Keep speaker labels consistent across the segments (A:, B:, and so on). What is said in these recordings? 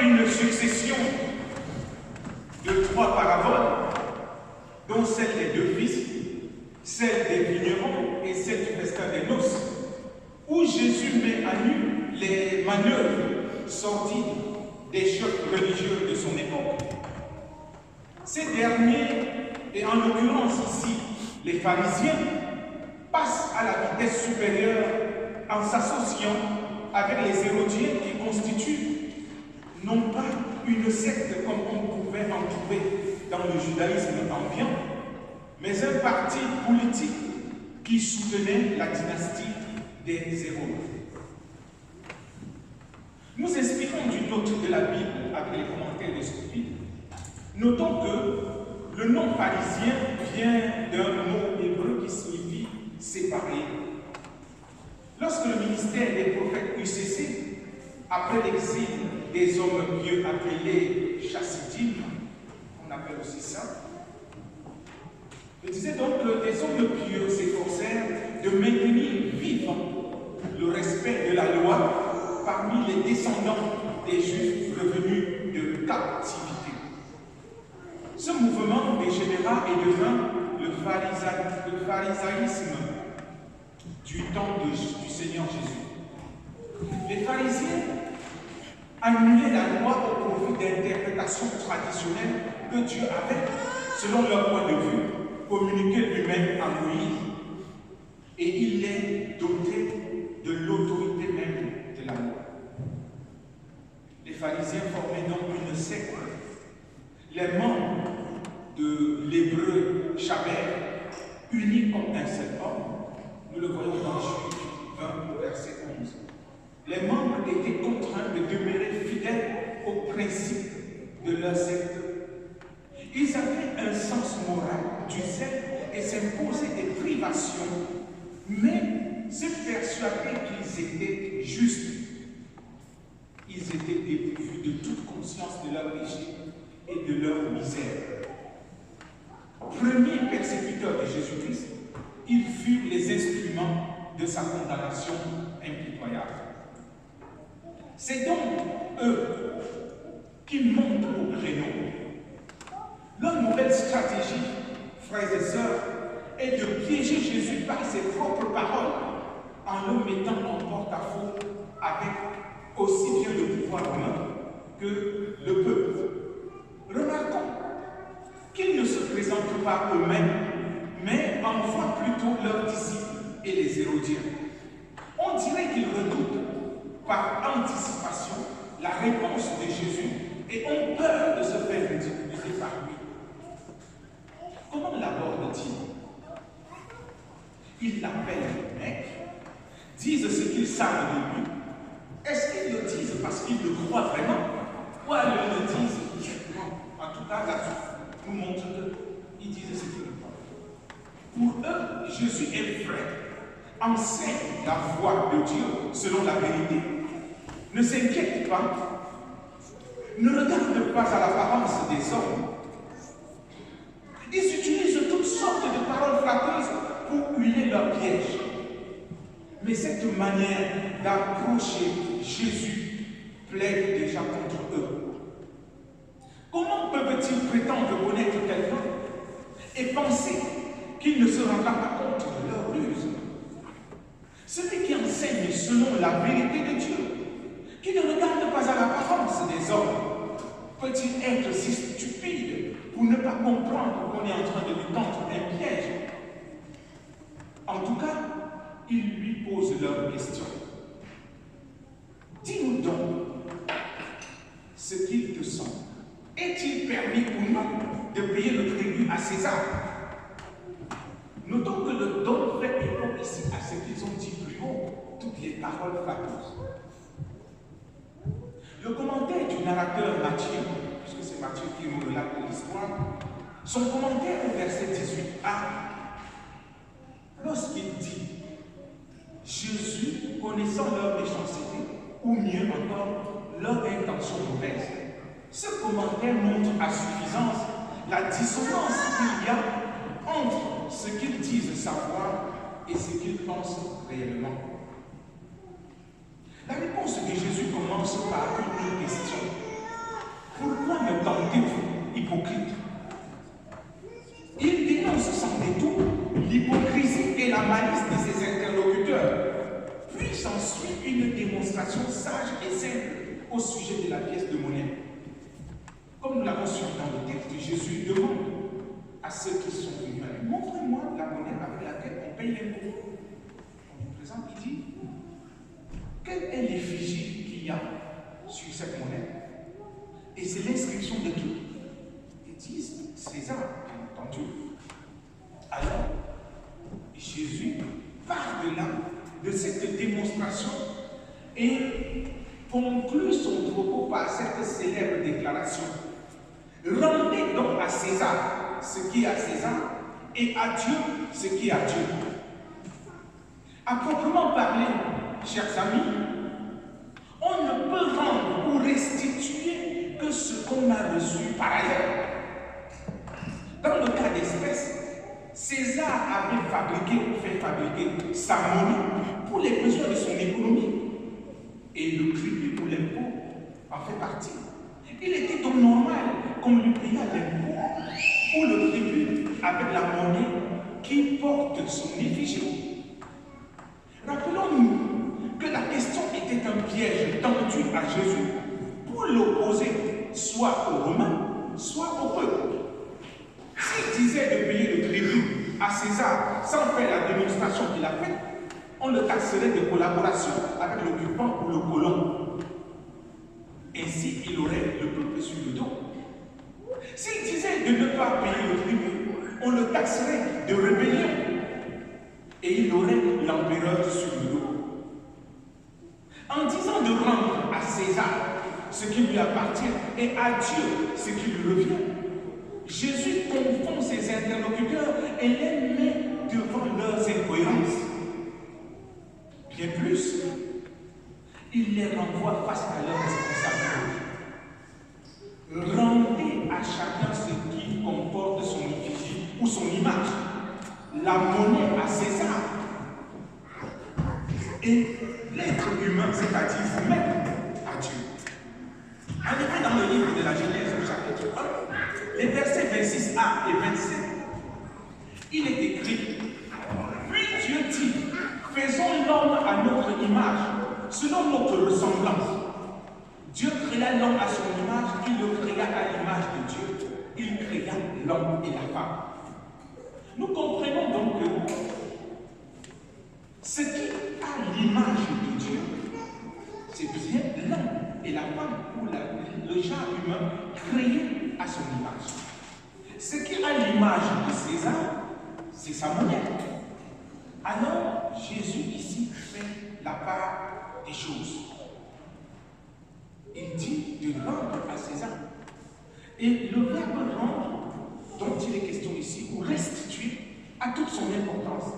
A: après une succession de 3 paraboles, dont celle des 2 fils, celle des vignerons et celle du festin des noces, où Jésus met à nu les manœuvres sordides des chefs religieux de son époque. Ces derniers, et en l'occurrence ici les pharisiens, passent à la vitesse supérieure en s'associant avec les hérodiens qui constituent non pas une secte comme on pouvait en trouver dans le judaïsme ambiant, mais un parti politique qui soutenait la dynastie des Hérodes. Nous inspirons d'une note de la Bible avec les commentaires de Sophie. Notons que le nom pharisien vient d'un mot hébreu qui signifie séparé. Lorsque le ministère des prophètes eut cessé, après l'exil des hommes pieux appelés chassidim, on appelle aussi ça, je disais donc que les hommes pieux s'efforcèrent de maintenir vivant le respect de la loi parmi les descendants des Juifs revenus de captivité. Ce mouvement dégénéra et devint le pharisaïsme du temps du Seigneur Jésus. Les pharisiens annulaient la loi au profit d'interprétations traditionnelles que Dieu avait, selon leur point de vue, communiqué lui-même à Moïse, et il les dotait de l'autorité même de la loi. Les pharisiens formaient donc une secte. Les membres de l'hébreu Chabert, unis comme un seul homme, nous le voyons dans Juge 20, verset 11. Les membres étaient contraints de demeurer fidèles aux principes de leur secte. Ils avaient un sens moral du zèle et s'imposaient des privations, mais se persuadaient qu'ils étaient justes. Ils étaient dépourvus de toute conscience de leur péché et de leur misère. Premiers persécuteurs de Jésus-Christ, ils furent les instruments de sa condamnation impitoyable. C'est donc eux qui montent au créneau. Leur nouvelle stratégie, frères et sœurs, est de piéger Jésus par ses propres paroles en le mettant en porte-à-faux avec aussi bien le pouvoir humain que le peuple. Remarquons qu'ils ne se présentent pas eux-mêmes, mais envoient plutôt leurs disciples et les hérodiens. On dirait qu'ils redoutent par anticipation la réponse de Jésus et ont peur de se faire ridiculiser par lui. Comment l'aborde-t-il? Ils l'appellent mec, disent ce qu'ils savent de lui. Est-ce qu'ils le disent parce qu'ils le croient vraiment? Ou alors ils le disent, en tout cas, là, nous montre qu'ils disent ce qu'ils croient. Pour eux, Jésus est vrai, enseigne la voie de Dieu selon la vérité. Ne s'inquiète pas, ne regarde pas à l'apparence des hommes. Ils utilisent toutes sortes de paroles flatteuses pour huiler leur piège. Mais cette manière d'approcher Jésus plaide déjà contre eux. Comment peuvent-ils prétendre connaître quelqu'un et penser qu'il ne se rendra pas compte de leur ruse? Celui qui enseigne selon la vérité de Dieu, qui ne regarde pas à l'apparence des hommes, peut-il être si stupide pour ne pas comprendre qu'on est en train de lui tendre un piège? En tout cas, ils lui posent leurs questions. Dis-nous donc ce qu'il te semble. Est-il permis pour nous de payer le tribut à César? Notons que le don fait écho ici à ce qu'ils ont dit plus haut, toutes les paroles flatteuses. Le commentaire du narrateur Matthieu, puisque c'est Matthieu qui nous relate l'histoire, son commentaire au verset 18a, lorsqu'il dit Jésus, connaissant leur méchanceté, ou mieux encore, leur intention mauvaise, ce commentaire montre à suffisance la dissonance qu'il y a entre ce qu'ils disent savoir et ce qu'ils pensent réellement. La réponse de Jésus commence par une question. au sujet de la pièce de monnaie. Comme nous l'avons su dans le texte, Jésus demande à ceux qui sont venus à lui, montrez-moi la monnaie avec laquelle on paye l'impôt. On nous présente, il dit, quelle est l'effigie qu'il y a sur cette monnaie? Et c'est l'inscription de qui? Ils disent César, bien entendu. Alors, Jésus part de là, de cette démonstration, et conclut son propos par cette célèbre déclaration. Rendez donc à César ce qui est à César, et à Dieu ce qui est à Dieu. À proprement parler, chers amis, on ne peut rendre ou restituer que ce qu'on a reçu par ailleurs. Dans le cas d'espèce, César avait fait fabriquer sa monnaie pour les besoins de son économie. Et le tribut ou l'impôt en fait partie. Il était donc normal qu'on lui payât l'impôt ou le tribut avec la monnaie qui porte son effigie. Rappelons-nous que la question était un piège tendu à Jésus pour l'opposer soit aux Romains, soit au peuple. S'il disait de payer le tribut à César sans faire la démonstration qu'il a faite, on le taxerait de collaboration avec l'occupant ou le colon. Ainsi, il aurait le peuple sur le dos. S'il disait de ne pas payer le tribut, on le taxerait de rébellion. Et il aurait l'empereur sur le dos. En disant de rendre à César ce qui lui appartient et à Dieu ce qui lui revient, Jésus confond ses interlocuteurs et les met devant leurs incohérences. Bien plus, il les renvoie face à leurs responsabilités. Rendez à chacun ce qui comporte son effigie ou son image. La monnaie à César. Et l'être humain, c'est-à-dire vous-même, à Dieu. En effet, dans le livre de la Genèse, au chapitre 1, les versets 26a et 27, il est écrit, puis Dieu dit, faisons l'homme à notre image, selon notre ressemblance. Dieu créa l'homme à son image, il le créa à l'image de Dieu. Il créa l'homme et la femme. Nous comprenons donc que ce qui a l'image de Dieu, c'est bien l'homme et la femme, ou le genre humain créé à son image. Ce qui a l'image de César, c'est sa monnaie. Alors, Jésus ici fait la part des choses. Il dit de rendre à César. Et le verbe rendre, dont il est question ici, ou restituer, a toute son importance.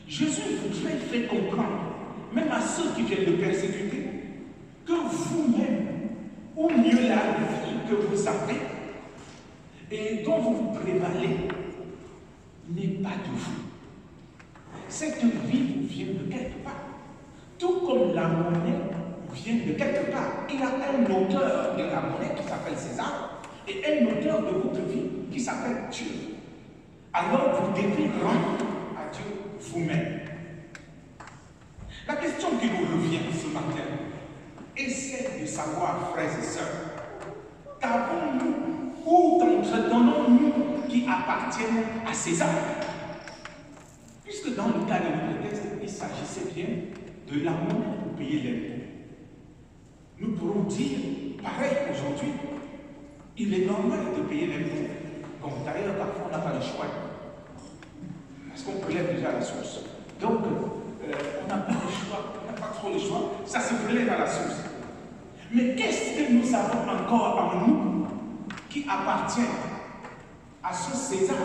A: Jésus voudrait faire comprendre, même à ceux qui viennent le persécuter, que vous-même, ou mieux la vie que vous avez, et dont vous vous prévalez, n'est pas de vous. Cette vie vous vient de quelque part. Tout comme la monnaie vient de quelque part. Il y a un auteur de la monnaie qui s'appelle César et un auteur de votre vie qui s'appelle Dieu. Alors vous devez rendre à Dieu vous-même. La question qui nous revient ce matin est celle de savoir, frères et sœurs, qu'avons-nous ou qu'entretenons-nous qui appartiennent à César? Puisque dans le cas de notre texte, il s'agissait bien de la monnaie pour payer l'impôt. Nous pourrons dire, pareil aujourd'hui, il est normal de payer l'impôt. Bon, d'ailleurs, parfois on n'a pas le choix. Parce qu'on prélève déjà à la source. Donc, on n'a pas le choix, on n'a pas trop le choix, ça se prélève à la source. Mais qu'est-ce que nous avons encore en nous qui appartient à ce César,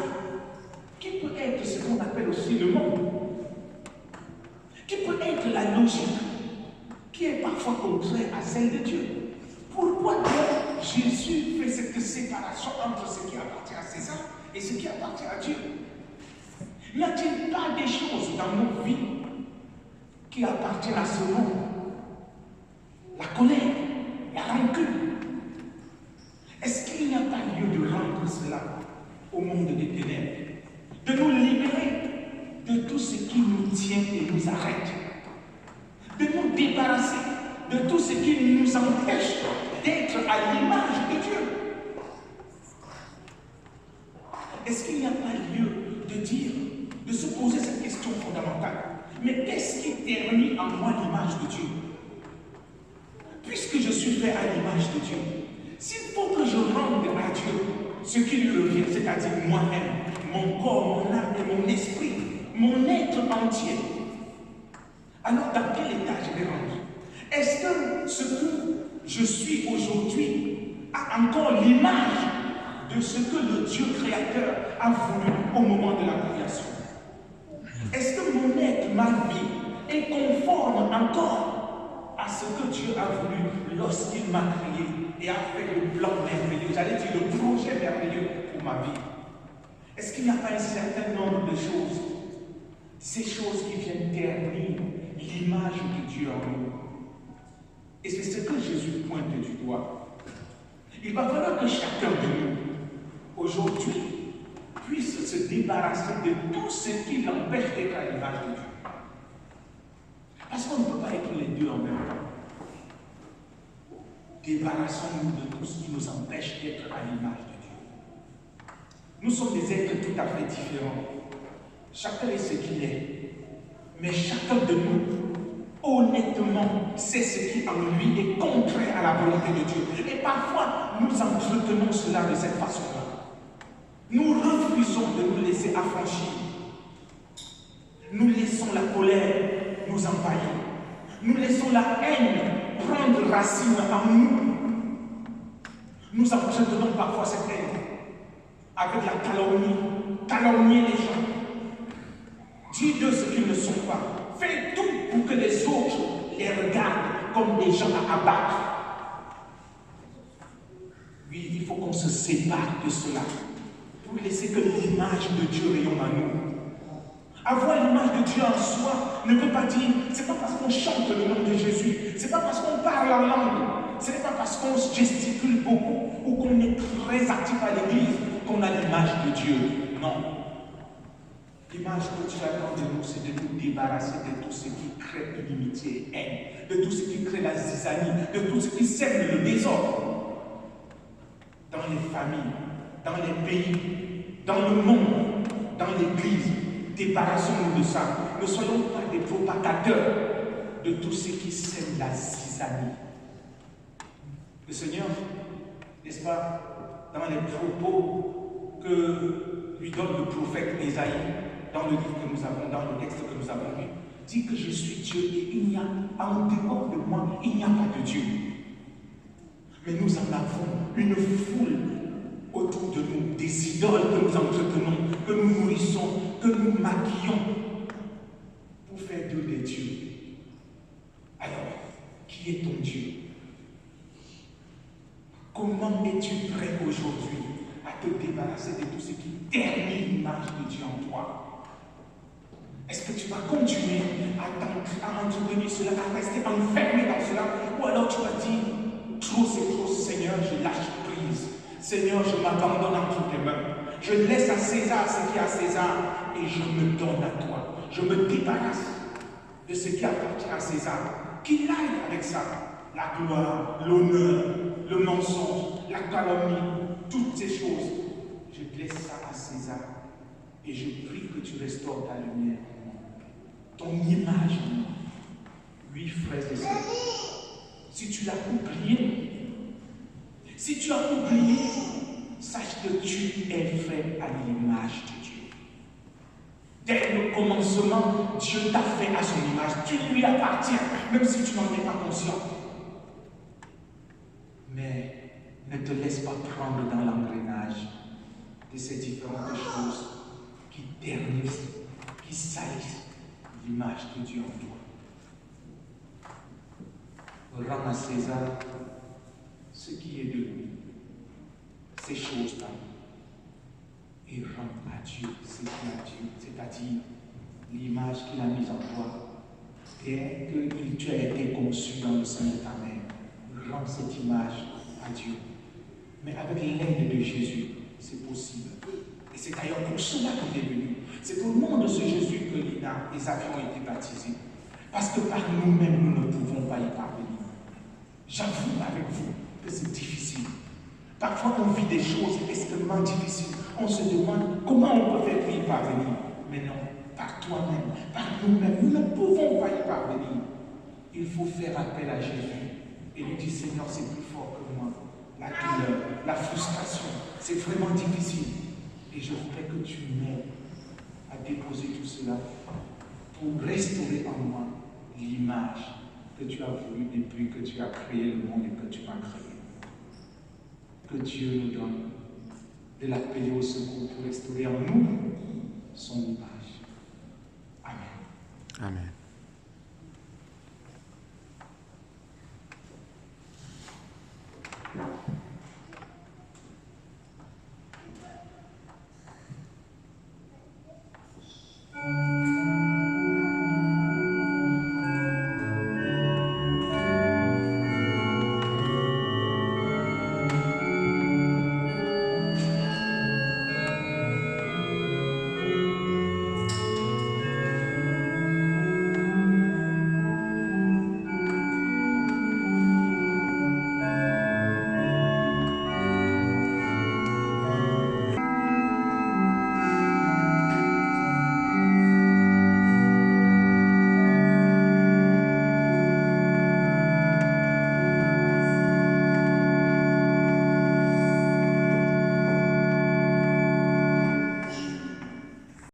A: qui peut être ce qu'on appelle aussi le monde, qui peut être la logique, qui est parfois contraire à celle de Dieu. Pourquoi donc Jésus fait cette séparation entre ce qui appartient à César et ce qui appartient à Dieu? N'y a-t-il pas des choses dans nos vies qui appartiennent à ce monde? La colère, la rancune. Est-ce qu'il n'y a pas lieu de rendre cela au monde des ténèbres? De nous libérer de tout ce qui nous tient et nous arrête. De nous débarrasser de tout ce qui nous empêche d'être à l'image de Dieu. Est-ce qu'il n'y a pas lieu de dire, de se poser cette question fondamentale? Mais qu'est-ce qui ternit en moi l'image de Dieu? Puisque je suis fait à l'image de Dieu, s'il faut que je rende à Dieu ce qui lui revient, c'est-à-dire moi-même, mon corps, mon âme et mon esprit, mon être entier, alors dans quel état je vais rendre? Est-ce que ce que je suis aujourd'hui a encore l'image de ce que le Dieu créateur a voulu au moment de la création? Est-ce que mon être, ma vie, est conforme encore à ce que Dieu a voulu lorsqu'il m'a créé et a fait le plan merveilleux, j'allais dire le projet merveilleux pour ma vie? Est-ce qu'il n'y a pas un certain nombre de choses, ces choses qui viennent ternir l'image de Dieu en nous? Et c'est ce que Jésus pointe du doigt. Il va falloir que chacun de nous, aujourd'hui, puisse se débarrasser de tout ce qui l'empêche d'être à l'image de Dieu. Parce qu'on ne peut pas être les deux en même temps. Débarrassons-nous de tout ce qui nous empêche d'être à l'image de Dieu. Nous sommes des êtres tout à fait différents. Chacun est ce qu'il est. Mais chacun de nous, honnêtement, sait ce qui en lui est contraire à la volonté de Dieu. Et parfois, nous entretenons cela de cette façon-là. Nous refusons de nous laisser affranchir. Nous laissons la colère nous envahir. Nous laissons la haine prendre racine en nous. Nous entretenons parfois cette haine avec la calomnie, calomnier les gens. Dis d'eux ce qu'ils ne sont pas. Fais tout pour que les autres les regardent comme des gens à abattre. Oui, il faut qu'on se sépare de cela pour laisser que l'image de Dieu rayonne en nous. Avoir l'image de Dieu en soi ne veut pas dire, c'est pas parce qu'on chante le nom de Jésus, c'est pas parce qu'on parle en langue, ce n'est pas parce qu'on gesticule beaucoup ou qu'on est très actif à l'église qu'on a l'image de Dieu. Non. L'image que Dieu attend de nous, c'est de nous débarrasser de tout ce qui crée inimitié et haine, de tout ce qui crée la zizanie, de tout ce qui sème le désordre dans les familles, dans les pays, dans le monde, dans l'église. Débarrassons-nous de ça. Ne soyons pas des propagateurs de tout ce qui sème la zizanie. Le Seigneur, n'est-ce pas, dans les propos que lui donne le prophète Ésaïe, dans le livre que nous avons, dans le texte que nous avons lu, dit que je suis Dieu et il n'y a, en dehors de moi, il n'y a pas de Dieu. Mais nous en avons une foule autour de nous, des idoles que nous entretenons, que nous nourrissons, que nous maquillons pour faire d'eux des dieux. Alors, qui est ton Dieu? Comment es-tu prêt aujourd'hui à te débarrasser de tout ce qui ternit l'image de Dieu en toi? Est-ce que tu vas continuer à entretenir cela, à rester enfermé dans cela? Ou alors tu vas dire, trop c'est trop, Seigneur, je lâche prise. Seigneur, je m'abandonne entre tes mains. Je laisse à César ce qui est à César et je me donne à toi. Je me débarrasse de ce qui appartient à César. Qu'il aille avec ça. La gloire, l'honneur, le mensonge, la calomnie, toutes ces choses. Je laisse ça à César et je prie que tu restaures ta lumière. Ton image. Oui, frères et sœurs, si tu l'as oublié, si tu as oublié, sache que tu es fait à l'image de Dieu. Dès le commencement, Dieu t'a fait à son image. Tu lui appartiens, même si tu n'en es pas conscient. Mais ne te laisse pas prendre dans l'engrenage de ces différentes choses qui ternissent, qui salissent l'image de Dieu en toi. Rends à César ce qui est de lui, ces choses-là, et rends à Dieu ce qui est à Dieu, c'est-à-dire l'image qu'il a mise en toi. Dès que tu as été conçu dans le sein de ta mère, rends cette image à Dieu. Mais avec l'aide de Jésus, c'est possible. Et c'est d'ailleurs pour cela qu'il est venu. C'est au nom de ce Jésus que les avions ont été baptisés. Parce que par nous-mêmes, nous ne pouvons pas y parvenir. J'avoue avec vous que c'est difficile. Parfois, on vit des choses extrêmement difficiles. On se demande comment on peut faire y parvenir. Mais non, par toi-même, par nous-mêmes, nous ne pouvons pas y parvenir. Il faut faire appel à Jésus et lui dire, Seigneur, c'est plus fort que moi. La douleur, la frustration, c'est vraiment difficile. Et je voudrais que tu m'aides à déposer tout cela pour restaurer en moi l'image que tu as voulu depuis que tu as créé le monde et que tu m'as créé. Que Dieu nous donne de l'appeler au secours pour restaurer en nous son image.